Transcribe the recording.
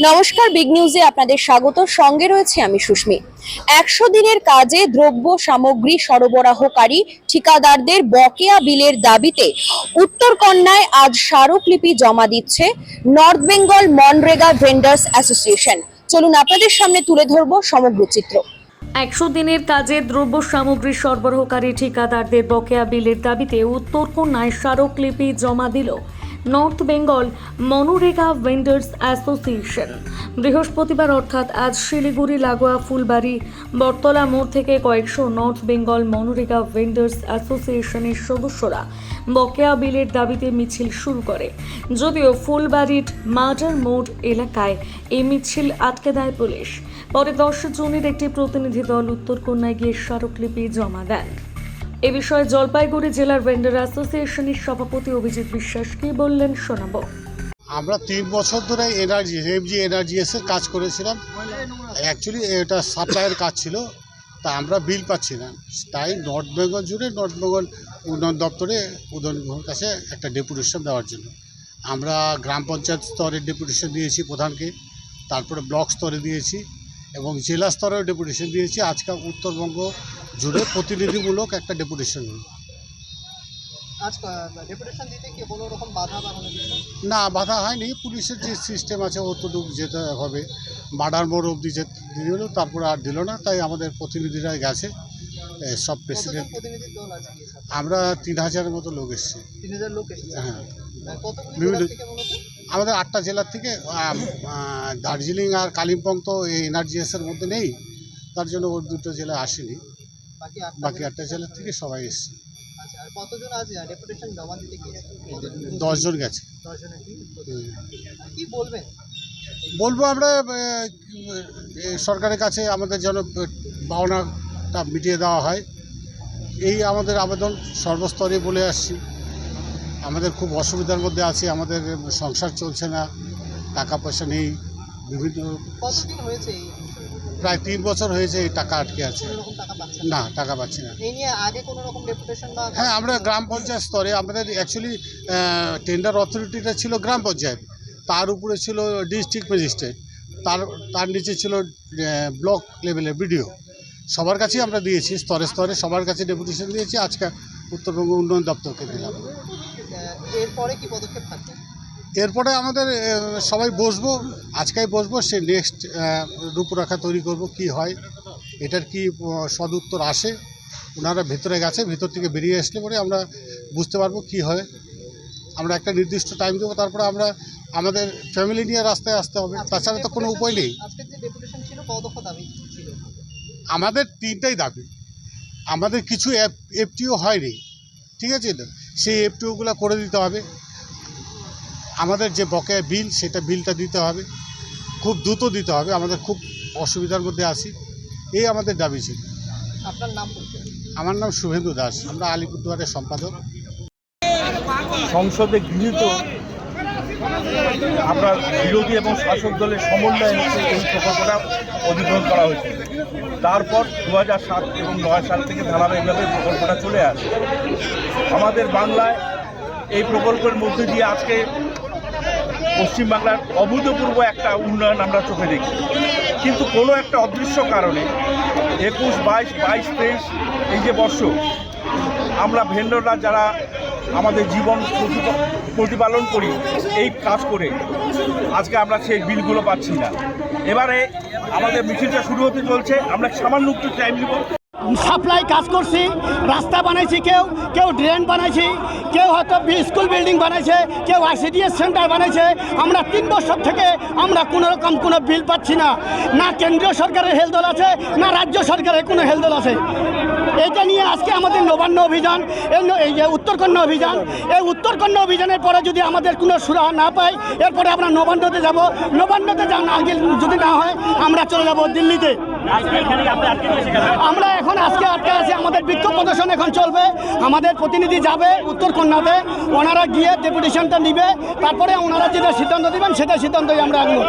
নমস্কার, বিগ নিউজে আপনাদের স্বাগত। সঙ্গে রয়েছে আমি সুস্মি। 100 দিনের কাজে দ্রব্য সামগ্রী সরবরাহকারী ঠিকাদারদের বকেয়া বিলের দাবিতে উত্তরকন্যায় আজ স্মারকলিপি জমা দিচ্ছে north Bengal MNREGA vendors association. চলুন আপনাদের সামনে তুলে ধরবো সমগ্র চিত্র। 100 দিনের কাজে দ্রব্য সামগ্রী সরবরাহকারী ঠিকাদারদের বকেয়া বিলের দাবিতে উত্তরকন্যায় স্মারকলিপি জমা দিল north Bengal MNREGA vendors association. বৃহস্পতিবার অর্থাৎ আজ শিলিগুড়ি লাগোয়া ফুলবাড়ি বটতলা মোড় থেকে কয়েকশো নর্থ বেঙ্গল মনরেগা ভেন্ডার্স অ্যাসোসিয়েশনের সদস্যরা বকেয়া বিলের দাবিতে মিছিল শুরু করে। যদিও ফুলবাড়ির মার্ডার মোড় এলাকায় এই মিছিল আটকে দেয় পুলিশ। পরে 10 জনের একটি প্রতিনিধি দল উত্তরকন্যায় গিয়ে স্মারকলিপি জমা দেন। এ বিষয়ে জলপাইগুড়ি জেলার ভেন্ডার অ্যাসোসিয়েশনের সভাপতি অভিজিৎ বিশ্বাস কি বললেন শোনাবো। আমরা 3 বছর ধরে এমজি এনার্জিএস এর কাজ করেছিলাম। অ্যাকচুয়ালি এটা সাপ্লাইয়ের কাজ ছিল, তা আমরা বিল পাচ্ছি না। তাই নর্থ বেঙ্গল জুড়ে নর্থ বেঙ্গল উন্নয়ন দপ্তরে উদয়নগুলোর কাছে একটা ডেপুটেশন দেওয়ার জন্য আমরা গ্রাম পঞ্চায়েত স্তরে ডেপুটেশন দিয়েছি প্রধানকে, তারপরে ব্লক স্তরে দিয়েছি এবং জেলা স্তরেও ডেপুটেশন দিয়েছি। আজকে উত্তরবঙ্গ জুড়ে প্রতিনিধিমূলক একটা ডেপুটেশন হল। না, বাধা হয়নি। পুলিশের যে সিস্টেম আছে অতটুকু যেতে হবে, বাডার মোড় অবধি যেতে দিল, তারপরে আর দিল না। তাই আমাদের প্রতিনিধিরা গেছে, সব প্রেসিডেন্ট। আমরা 3000-এর মতো লোক এসেছি। হ্যাঁ, বিভিন্ন আমাদের 8টা জেলার থেকে। দার্জিলিং আর কালিম্পং তো এই এনার্জিএসের মধ্যে নেই, তার জন্য ওর 2টো জেলা আসেনি। বাকি 8টা জেলার থেকে সবাই এসছে। 10 জন গেছে। বলবো আমরা সরকারের কাছে আমাদের যেন পাওনাটা মিটিয়ে দেওয়া হয়, এই আমাদের আবেদন সর্বস্তরে বলে আসছি। আমাদের খুব অসুবিধার মধ্যে আছে, আমাদের সংসার চলছে না, টাকা পয়সা নেই। বিভিন্ন প্রায় 3 বছর হয়েছে এই টাকা আটকে আছে। না, টাকা পাচ্ছি না। হ্যাঁ, আমরা গ্রাম পঞ্চায়েত স্তরে আমাদের অ্যাকচুয়ালি টেন্ডার অথরিটিটা ছিল গ্রাম পঞ্চায়েত, তার উপরে ছিল ডিস্ট্রিক্ট ম্যাজিস্ট্রেট, তার নিচে ছিল ব্লক লেভেলের বিডিও। সবার কাছেই আমরা দিয়েছি, স্তরে স্তরে সবার কাছে ডেপুটেশন দিয়েছি। আজকে উত্তরবঙ্গ উন্নয়ন দপ্তরকে দিলাম। এরপরে কি পদক্ষেপ থাকবে? এরপরে আমাদের সবাই বসবো, আজকেই বসবো, সে নেক্সট রূপরেখা তৈরি করব কি হয়, এটার কি সদুত্তর আসে। ওনারা ভেতরে গেছে, ভেতর থেকে বেরিয়ে আসলে পরে আমরা বুঝতে পারবো কি হয়। আমরা একটা নির্দিষ্ট টাইম দেবো, তারপরে আমরা আমাদের ফ্যামিলি নিয়ে রাস্তায় আসতে হবে, তাছাড়া তো কোনো উপায় নেই। আমাদের 3টাই দাবি। আমাদের কিছু এফটিও হয়নি, ঠিক আছে, সেই এফটিওগুলো করে দিতে হবে। আমাদের যে বকেয়া বিল, সেটা বিলটা দিতে হবে, খুব দ্রুত দিতে হবে। আমাদের খুব অসুবিধার মধ্যে আছি, এই আমাদের দাবি ছিল। আপনার নাম? আমার নাম শুভেন্দু দাস, আমরা আলিপুরদুয়ারের সম্পাদক। সংসদে গৃহীত আমরা বিরোধী এবং শাসক দলের সমন্বয়ে এই প্রকল্পটা অধিগ্রহণ করা হয়েছে। তারপর 2007 এবং 2009 সাল থেকে ধারাবাহিকভাবে প্রকল্পটা চলে আসে। আমাদের বাংলায় এই প্রকল্পের মধ্যে দিয়ে আজকে পশ্চিমবাংলার অভূতপূর্ব একটা উন্নয়ন আমরা চোখে দেখি, কিন্তু কোনো একটা অদৃশ্য কারণে 21, 22, 23 এই যে বর্ষ আমরা ভেন্ডররা যারা আমাদের জীবন প্রতিপালন করি এই কাজ করে, আজকে আমরা সেই বিলগুলো পাচ্ছি না। এবারে আমাদের মিছিলটা শুরু হতে চলছে, আমরা সামান্য একটু টাইম নিব। সাপ্লাই কাজ করছি, রাস্তা বানাইছি, কেউ ড্রেন বানাইছি, কেউ হয়তো স্কুল বিল্ডিং বানাইছে, কেউ আইসিডিএস সেন্টার বানাইছে। আমরা 3 বছর থেকে আমরা কোনো রকম কোনো বিল পাচ্ছি না। না কেন্দ্রীয় সরকারের হেলদোল আছে, না রাজ্য সরকারের কোনো হেলদোল আছে। এইটা নিয়ে আজকে আমাদের নবান্ন অভিযান, এই যে উত্তরকন্যা অভিযান, এই উত্তরকন্যা অভিযানের পরে যদি আমাদের কোনো সুরাহা না পাই, এরপরে আমরা নবান্নতে যাব। নবান্নতে আগে যদি না হয় আমরা চলে যাব দিল্লিতে। আমরা এখন আজকে আটকে আছি, আমাদের বিক্ষোভ প্রদর্শন এখন চলবে। আমাদের প্রতিনিধি যাবে উত্তরকন্যাতে, ওনারা গিয়ে ডেপুটেশনটা নিবে, তারপরে ওনারা যেটা সিদ্ধান্ত দেবেন সেটা সিদ্ধান্তই আমরা রাখবো।